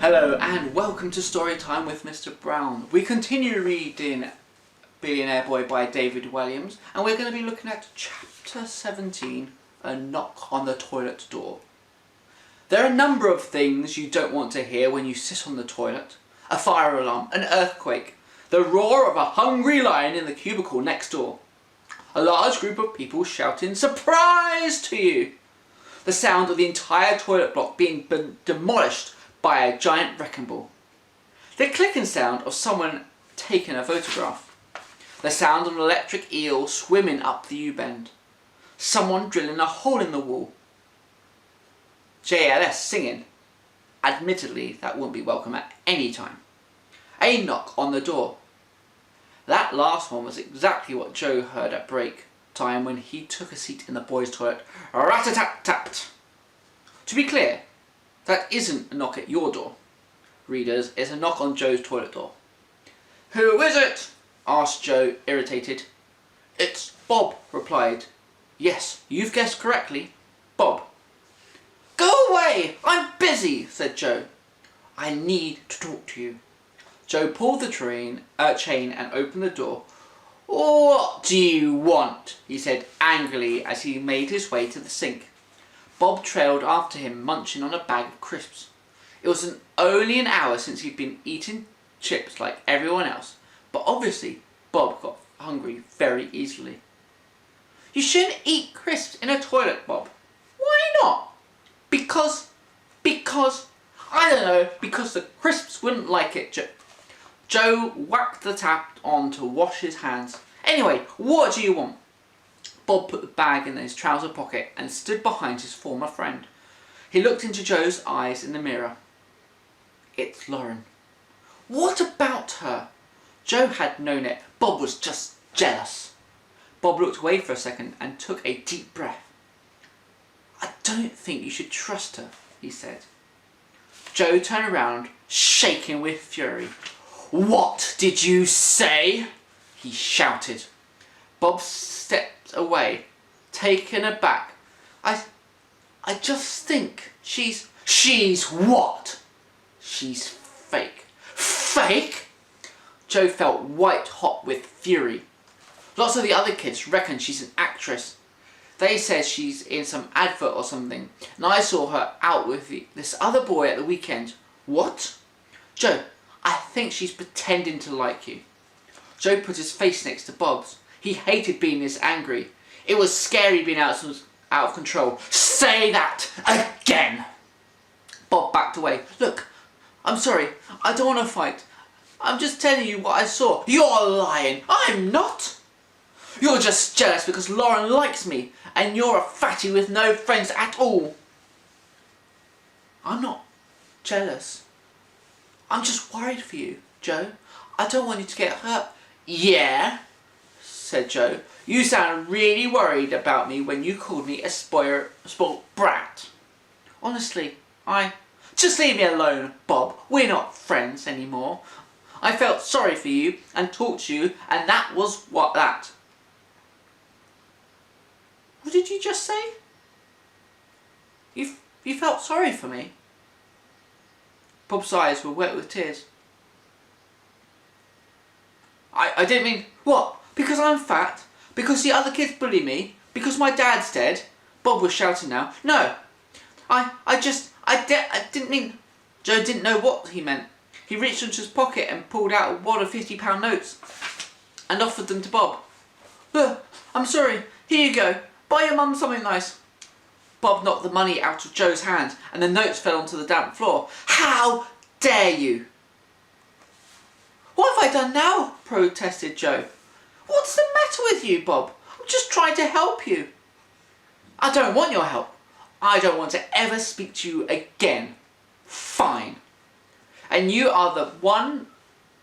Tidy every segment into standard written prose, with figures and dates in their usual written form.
Hello and welcome to Storytime with Mr. Brown. We continue reading Billionaire Boy by David Walliams, and we're going to be looking at chapter 17, A Knock on the Toilet Door. There are a number of things you don't want to hear when you sit on the toilet. A fire alarm, an earthquake, the roar of a hungry lion in the cubicle next door, a large group of people shouting "Surprise!" to you, the sound of the entire toilet block being demolished by a giant wrecking ball, the clicking sound of someone taking a photograph, the sound of an electric eel swimming up the U-bend, someone drilling a hole in the wall, JLS singing. Admittedly, that wouldn't be welcome at any time. A knock on the door. That last one was exactly what Joe heard at break time when he took a seat in the boys' toilet. Rat-a-tat-tat. To be clear, that isn't a knock at your door, readers, it's a knock on Joe's toilet door. "Who is it?" asked Joe, irritated. "It's Bob," replied. "Yes, you've guessed correctly, Bob." "Go away, I'm busy," said Joe. "I need to talk to you." Joe pulled the chain and opened the door. "What do you want?" he said angrily as he made his way to the sink. Bob trailed after him, munching on a bag of crisps. It was only an hour since he'd been eating chips like everyone else, but obviously Bob got hungry very easily. "You shouldn't eat crisps in a toilet, Bob." "Why not?" Because, I don't know, because the crisps wouldn't like it, Joe whacked the tap on to wash his hands. "Anyway, what do you want?" Bob put the bag in his trouser pocket and stood behind his former friend. He looked into Joe's eyes in the mirror. "It's Lauren." "What about her?" Joe had known it. Bob was just jealous. Bob looked away for a second and took a deep breath. "I don't think you should trust her," he said. Joe turned around, shaking with fury. "What did you say?" he shouted. Bob stepped away, taken aback. I just think she's..." "She's what?" "She's fake." "Fake?" Joe felt white hot with fury. "Lots of the other kids reckon she's an actress. They said she's in some advert or something, and I saw her out with this other boy at the weekend." "What?" "Joe, I think she's pretending to like you." Joe put his face next to Bob's. He hated being this angry. It was scary being out of control. "Say that again!" Bob backed away. "Look, I'm sorry. I don't want to fight. I'm just telling you what I saw." "You're lying." "I'm not." "You're just jealous because Lauren likes me and you're a fatty with no friends at all." "I'm not jealous. I'm just worried for you, Joe. I don't want you to get hurt." "Yeah?" said Joe. "You sound really worried about me when you called me a spoiled brat." "Honestly, Just leave me alone, Bob. We're not friends anymore. I felt sorry for you and talked to you, and that was that." "What did you just say?" You felt sorry for me?" Bob's eyes were wet with tears. I didn't mean..." "What? Because I'm fat? Because the other kids bully me? Because my dad's dead?" Bob was shouting now. "No, I didn't mean..." Joe didn't know what he meant. He reached into his pocket and pulled out a wad of £50 notes and offered them to Bob. "Look, I'm sorry. Here you go. Buy your mum something nice." Bob knocked the money out of Joe's hand and the notes fell onto the damp floor. "How dare you!" "What have I done now?" protested Joe. "What's the matter with you, Bob? I'm just trying to help you." "I don't want your help. I don't want to ever speak to you again." "Fine. And you are the one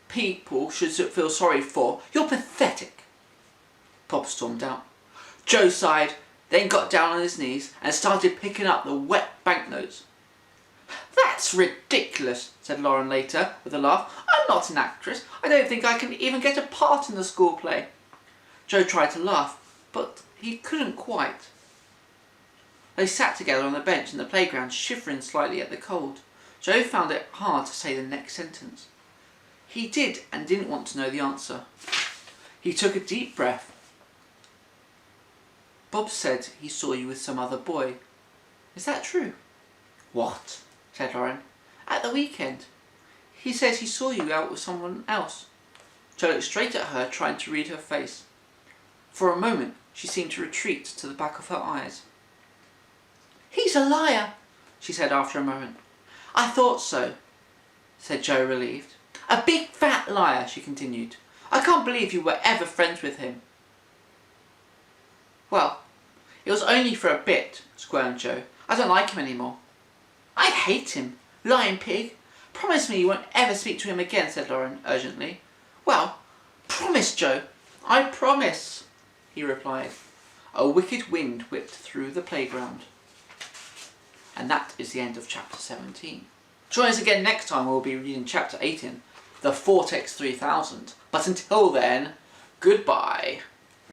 people should feel sorry for. You're pathetic." Bob stormed out. Joe sighed, then got down on his knees and started picking up the wet banknotes. "That's ridiculous," said Lauren later with a laugh. "I'm not an actress. I don't think I can even get a part in the school play." Joe tried to laugh, but he couldn't quite. They sat together on the bench in the playground, shivering slightly at the cold. Joe found it hard to say the next sentence. He did and didn't want to know the answer. He took a deep breath. Bob said he saw you with some other boy. Is that true? What? Said Lauren. At the weekend. He says he saw you out with someone else. Joe looked straight at her, trying to read her face. For a moment, she seemed to retreat to the back of her eyes. He's a liar, she said after a moment. I thought so, said Joe, relieved. A big fat liar, she continued. I can't believe you were ever friends with him. Well, it was only for a bit, squirmed Joe. I don't like him anymore. I hate him, lying pig. Promise me you won't ever speak to him again, said Lauren urgently. Well, promise, Joe. I promise, he replied. A wicked wind whipped through the playground. And that is the end of chapter 17. Join us again next time. We'll be reading chapter 18, The Vortex 3000. But until then, goodbye.